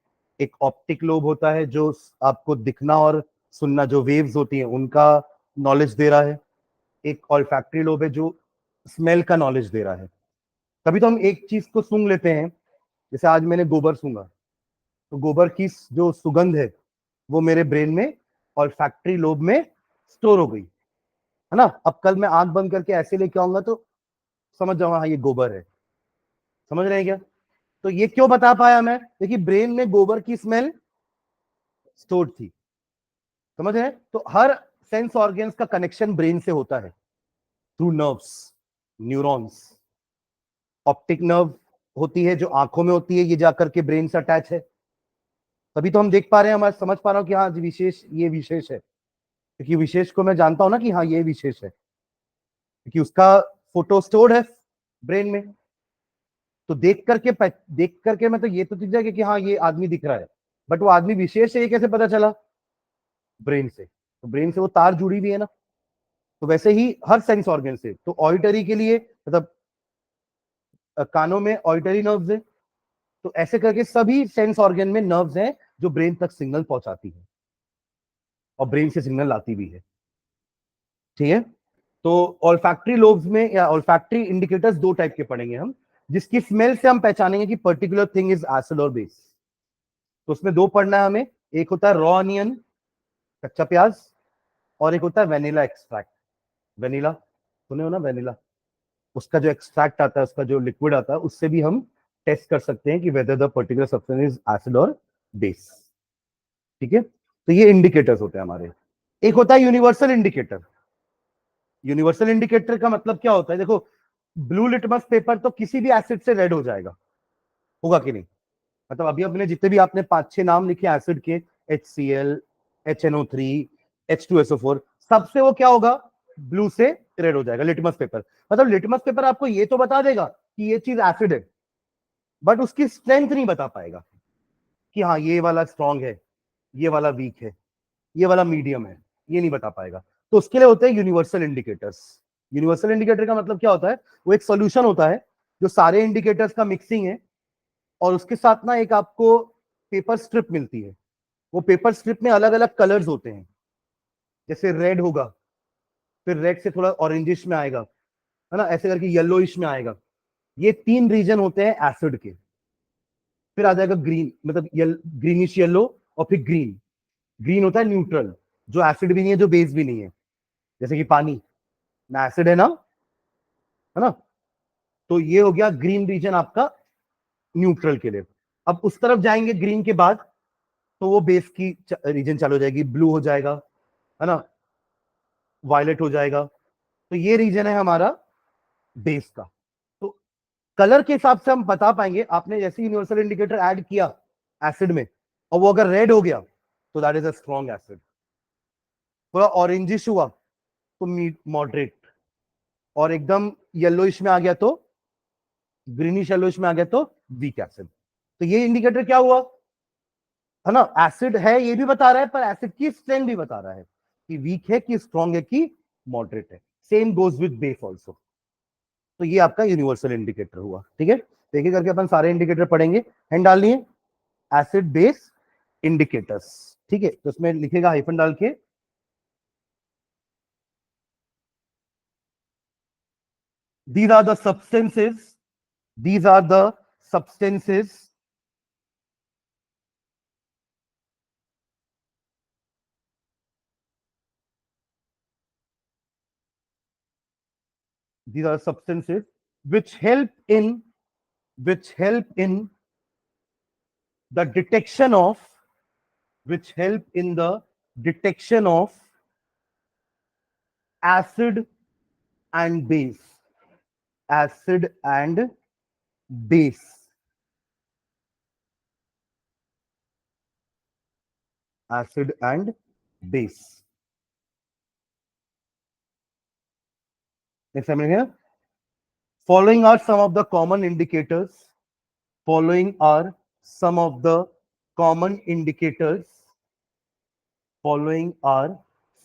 एक ऑप्टिक लोब होता है जो आपको दिखना और सुनना, जो वेव्स होती हैं उनका नॉलेज दे रहा है। एक ऑल्फैक्टरी लोब है जो स्मेल का नॉलेज दे रहा है। कभी तो हम एक चीज को सूंघ लेते हैं, जैसे आज मैंने गोबर सूंघा, तो गोबर की जो सुगंध है वो मेरे ब्रेन में ऑल्फैक्टरी लोब में स्टोर हो गई, है ना। अब कल मैं आंख बंद करके ऐसे लेके आऊंगा तो समझ जाऊंगा हाँ ये गोबर है। समझ रहे हैं क्या? तो ये क्यों बता पाया मैं? देखिए ब्रेन में गोबर की स्मेल स्टोर्ड थी। समझ रहे हैं? तो हर सेंस ऑर्गन्स का कनेक्शन ब्रेन से होता है through nerves, neurons. Optic nerve होती है जो आंखों में होती है, ये जाकर के ब्रेन से अटैच है। तभी तो हम देख पा रहे हैं, हमारे समझ पा रहा हूं कि हाँ विशेष, ये विशेष है, क्योंकि विशेष को मैं जानता हूं ना कि हाँ ये विशेष है, क्योंकि उसका फोटो स्टोर्ड है ब्रेन में। तो देख करके मतलब ये तो दिख जाएगा कि हाँ ये आदमी दिख रहा है, बट वो आदमी विशेष है ये कैसे पता चला? ब्रेन से। तो ब्रेन से वो तार जुड़ी हुई है ना। तो वैसे ही हर सेंस ऑर्गन से, तो ऑडिटरी के लिए मतलब कानों में ऑडिटरी नर्व्स है। तो ऐसे करके सभी सेंस ऑर्गन में नर्व्स हैं जो ब्रेन तक सिग्नल पहुंचाती है और ब्रेन से सिग्नल आती भी है। ठीक है। तो ऑल्फैक्टरी लोब्स में या ऑल्फैक्टरी इंडिकेटर्स दो टाइप के पढ़ेंगे हम, जिसकी स्मेल से हम पहचानेंगे कि पर्टिकुलर थिंग इज एसिड और बेस। तो उसमें दो पढ़ना है हमें। एक होता है रॉ अनियन, कच्चा प्याज, और एक होता है वेनिला एक्सट्रैक्ट। वेनिला सुने हो ना, वेनिला, उसका जो एक्सट्रैक्ट आता है, उसका जो लिक्विड आता है, उससे भी हम टेस्ट कर सकते हैं कि whether the particular substance is acid और बेस। ठीक है। तो ये इंडिकेटर्स होते हैं हमारे। एक होता है यूनिवर्सल इंडिकेटर। यूनिवर्सल इंडिकेटर का मतलब क्या होता है? देखो ब्लू लिटमस पेपर तो किसी भी एसिड से रेड हो जाएगा, होगा कि नहीं? मतलब अभी अपने जितने भी आपने 5-6 नाम लिखे एसिड के, HCl, HNO3, H2SO4, सबसे वो क्या होगा, ब्लू से रेड हो जाएगा लिटमस पेपर। मतलब लिटमस पेपर आपको ये तो बता देगा कि ये चीज एसिड है, बट उसकी स्ट्रेंथ नहीं बता पाएगा कि हाँ ये वाला स्ट्रांग है, ये वाला वीक है, ये वाला मीडियम है, ये नहीं बता पाएगा। तो उसके लिए होते हैं यूनिवर्सल इंडिकेटर्स। यूनिवर्सल इंडिकेटर का मतलब क्या होता है, वो एक सोल्यूशन होता है जो सारे इंडिकेटर्स का मिक्सिंग है, और उसके साथ ना एक आपको पेपर स्ट्रिप मिलती है। वो पेपर स्ट्रिप में अलग अलग कलर्स होते हैं, जैसे रेड होगा, फिर रेड से थोड़ा ऑरेंजिश में आएगा, है ना, ऐसे करके येलोइश में आएगा। ये 3 रीजन होते हैं एसिड के। फिर आ जाएगा ग्रीन, मतलब ग्रीनिश येलो, और फिर ग्रीन। ग्रीन होता है न्यूट्रल, जो एसिड भी नहीं है, जो बेस भी नहीं है, जैसे कि पानी ना एसिड है ना, है ना। तो ये हो गया ग्रीन रीजन आपका न्यूट्रल के लिए। अब उस तरफ जाएंगे ग्रीन के बाद, तो वो बेस की रीजन चालू हो जाएगी, ब्लू हो जाएगा, है ना, वायलेट हो जाएगा। तो ये रीजन है हमारा बेस का। तो कलर के हिसाब से हम बता पाएंगे, आपने जैसे यूनिवर्सल इंडिकेटर ऐड किया एसिड में, और वो अगर रेड हो गया तो that is a strong acid. थोड़ा ऑरेंजिश हुआ तो मॉडरेट, और एकदम येलोइश में आ गया तो, ग्रीनिश येलोइश में आ गया तो वीक एसिड। तो ये इंडिकेटर क्या हुआ, है ना, एसिड है ये भी बता रहा है, पर एसिड की स्ट्रेंथ भी बता रहा है कि वीक है कि स्ट्रॉन्ग है कि मॉडरेट है। Same goes with base also. तो ये आपका यूनिवर्सल इंडिकेटर हुआ, ठीक है। देखिए करके अपन सारे इंडिकेटर पढ़ेंगे, हैंड डालनी है, एसिड बेस इंडिकेटर्स, ठीक है। तो उसमें लिखेगा हाइफन डाल के, these are the substances, these are the substances these are substances which help in which help in the detection of which help in the detection of acid and base, acid and base, acid and base. Next time here, following are some of the common indicators, following are some of the common indicators, following are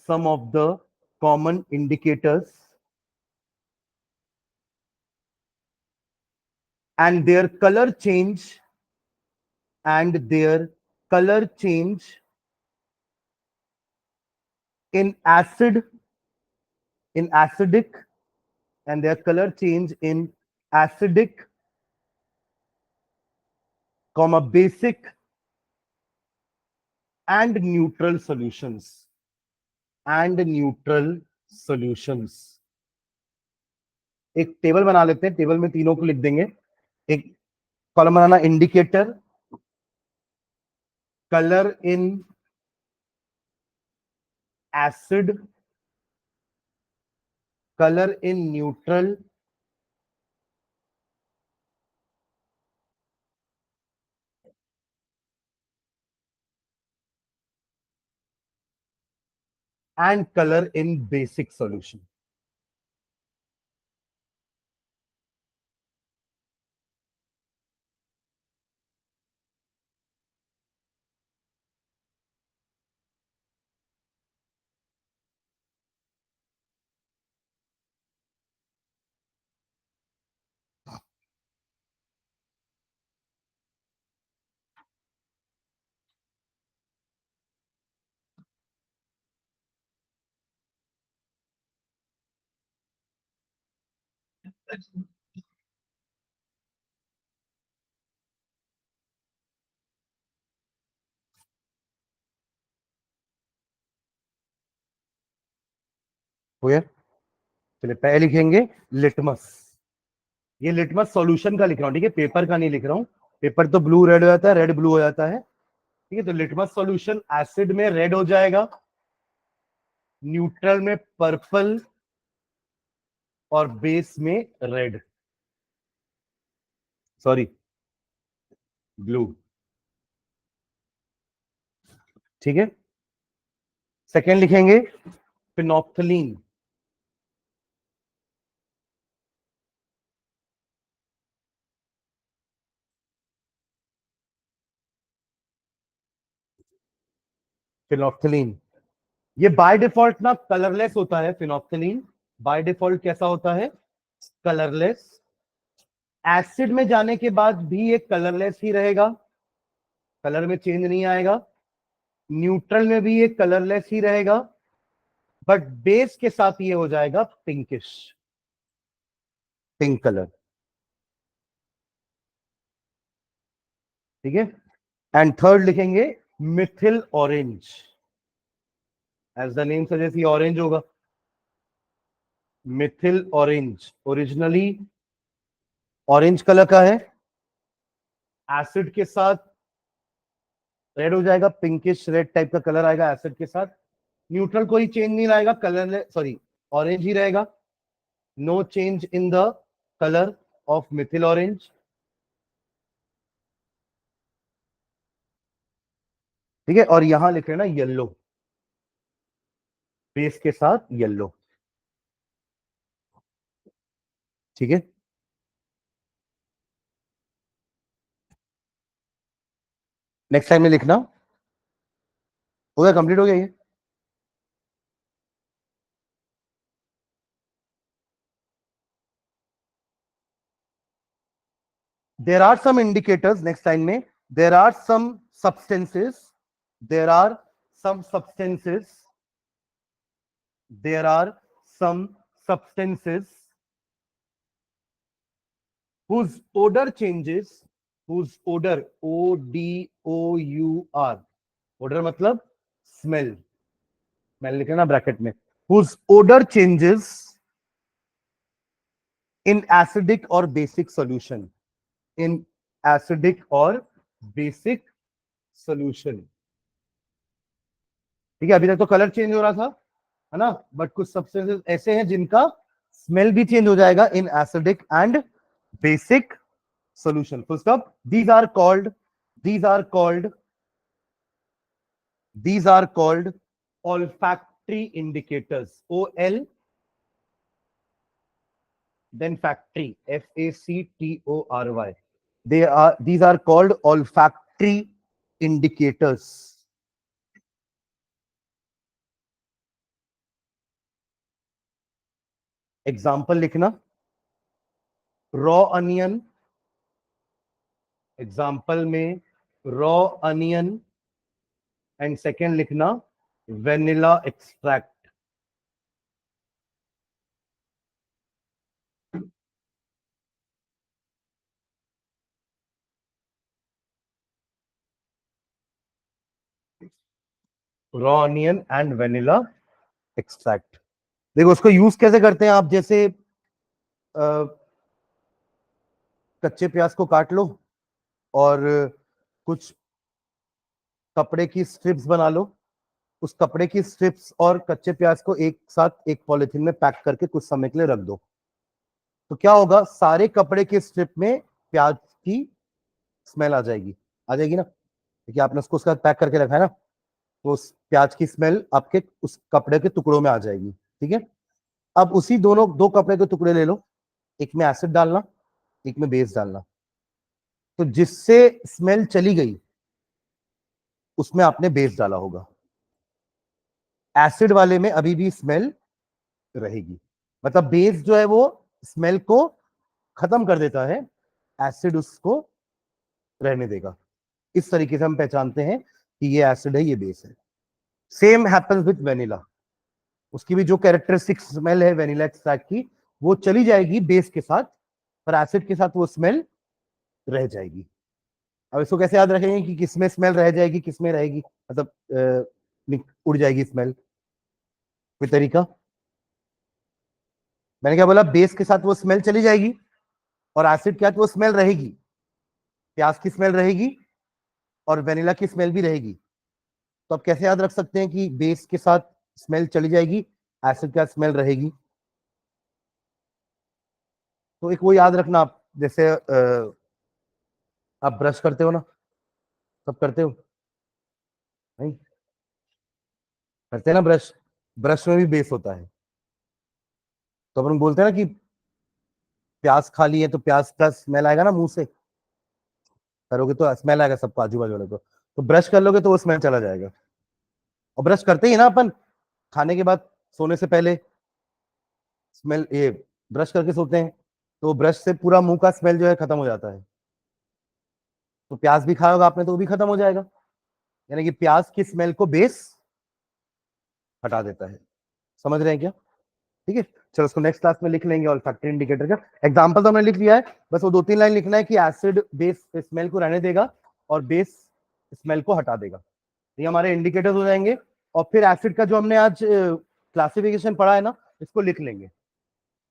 some of the common indicators, and their color change, and their color change in acid, in acidic, and their color change in acidic, comma basic and neutral solutions, and neutral solutions. एक table बना लेते हैं, table में तीनों को लिख देंगे। एक column banana, indicator, colour in acid, colour in neutral, and color in basic solution. हो गया? चलिए पहले लिखेंगे लिटमस। ये लिटमस सॉल्यूशन का लिख रहा हूं, ठीक है, पेपर का नहीं लिख रहा हूं। पेपर तो ब्लू रेड हो जाता है, रेड ब्लू हो जाता है, ठीक है। तो लिटमस सॉल्यूशन एसिड में रेड हो जाएगा, न्यूट्रल में पर्पल, और बेस में रेड, सॉरी ब्लू। ठीक है, सेकेंड लिखेंगे फिनोप्थलीन। फिनोप्थलीन ये बाय डिफॉल्ट ना कलरलेस होता है। फिनोप्थलीन बाय डिफॉल्ट कैसा होता है? कलरलेस। एसिड में जाने के बाद भी ये कलरलेस ही रहेगा, कलर में चेंज नहीं आएगा। न्यूट्रल में भी ये कलरलेस ही रहेगा, बट बेस के साथ ये हो जाएगा पिंकिश, पिंक कलर। ठीक है, एंड थर्ड लिखेंगे methyl orange. As the name suggest ये ऑरेंज होगा। Methyl orange originally orange colour का है, एसिड के साथ रेड हो जाएगा, पिंकिश रेड टाइप का कलर आएगा एसिड के साथ। न्यूट्रल कोई चेंज नहीं आएगा, कलर सॉरी ऑरेंज ही रहेगा। No change in the colour of methyl orange. ठीक है, और यहां लिख रहे ना येलो, बेस के साथ येलो। ठीक है, नेक्स्ट टाइम में लिखना। हो गया, कंप्लीट हो गया ये। there are some indicators, next line में there are some substances, there are some substances, there are some substances whose odor changes, whose odor, O D O U R, odor मतलब smell, smell लिखे ना bracket में, whose odor changes in acidic or basic solution, in acidic or basic solution। ठीक है, अभी तक तो colour change हो रहा था, है ना, बट कुछ सब्सटेंसेस ऐसे हैं जिनका स्मेल भी चेंज हो जाएगा in acidic and basic solution. Full stop. These are called, these are called, these are called olfactory indicators, OL then factory, FACTORY, they are, these are called olfactory indicators। Example लिखना, raw onion, example में raw onion, and second लिखना vanilla extract. Raw onion and vanilla extract. देखो उसको use कैसे करते हैं आप, जैसे कच्चे प्याज को काट लो और कुछ कपड़े की स्ट्रिप्स बना लो, उस कपड़े की स्ट्रिप्स और कच्चे प्याज को एक साथ एक पॉलिथीन में पैक करके कुछ समय के लिए रख दो, तो क्या होगा, सारे कपड़े की स्ट्रिप में प्याज की स्मेल आ जाएगी ना, क्योंकि आपने उसको उसका पैक करके रखा है ना, तो उस प्याज की स्मेल आपके उस कपड़े के टुकड़ों में आ जाएगी। ठीक है, अब उसी दोनों दो कपड़े के टुकड़े ले लो, एक में एसिड डालना, एक में बेस डालना, तो जिससे स्मेल चली गई उसमें आपने बेस डाला होगा, एसिड वाले में अभी भी स्मेल रहेगी। मतलब बेस जो है वो स्मेल को खत्म कर देता है, एसिड उसको रहने देगा। इस तरीके से हम पहचानते हैं कि ये एसिड है, ये बेस है। सेम हैपेंस विद वेनिला, उसकी भी जो कैरेक्टरिस्टिक स्मेल है वेनिला एक्सट्रैक्ट की, वो चली जाएगी बेस के साथ, पर एसिड के साथ वो स्मेल रह जाएगी। अब इसको कैसे याद रखेंगे कि किसमें स्मेल रह जाएगी, किसमें रहेगी, मतलब उड़ जाएगी स्मेल, कोई तरीका? मैंने क्या बोला, बेस के साथ वो स्मेल चली जाएगी और एसिड के साथ वो स्मेल रहेगी, प्याज की स्मेल रहेगी और वेनिला की स्मेल भी रहेगी। तो आप कैसे याद रख सकते हैं कि बेस के साथ स्मेल चली जाएगी, एसिड के साथ स्मेल रहेगी? तो एक वो याद रखना, आप जैसे आप ब्रश करते हो ना, सब करते हो नहीं? करते हैं ना ब्रश, ब्रश में भी बेस होता है। तो अपन बोलते हैं ना कि प्याज खा लिए तो प्याज का स्मेल आएगा ना, मुंह से करोगे तो स्मेल आएगा सबको, आजू बाजू वाले को। तो ब्रश कर लोगे तो वो स्मेल चला जाएगा। और ब्रश करते ही ना अपन, खाने के बाद, सोने से पहले स्मेल, ये ब्रश करके सोते हैं, तो ब्रश से पूरा मुंह का स्मेल जो है खत्म हो जाता है। तो प्याज भी खाया होगा आपने तो वो भी खत्म हो जाएगा। यानी कि प्याज की स्मेल को बेस हटा देता है। समझ रहे हैं क्या? ठीक है, चलो उसको नेक्स्ट क्लास में लिख लेंगे। और फैक्टर इंडिकेटर का एग्जांपल तो हमने लिख लिया है, बस वो 2-3 लाइन लिखना है कि एसिड बेस स्मेल को रहने देगा और बेस स्मेल को हटा देगा। ये हमारे इंडिकेटर्स हो जाएंगे। और फिर एसिड का जो हमने आज क्लासिफिकेशन पढ़ा है ना, इसको लिख लेंगे।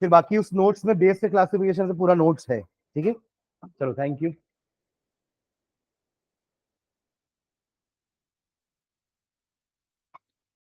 फिर बाकी उस नोट्स में बेस के क्लासिफिकेशन से पूरा नोट्स है। ठीक है, चलो थैंक यू।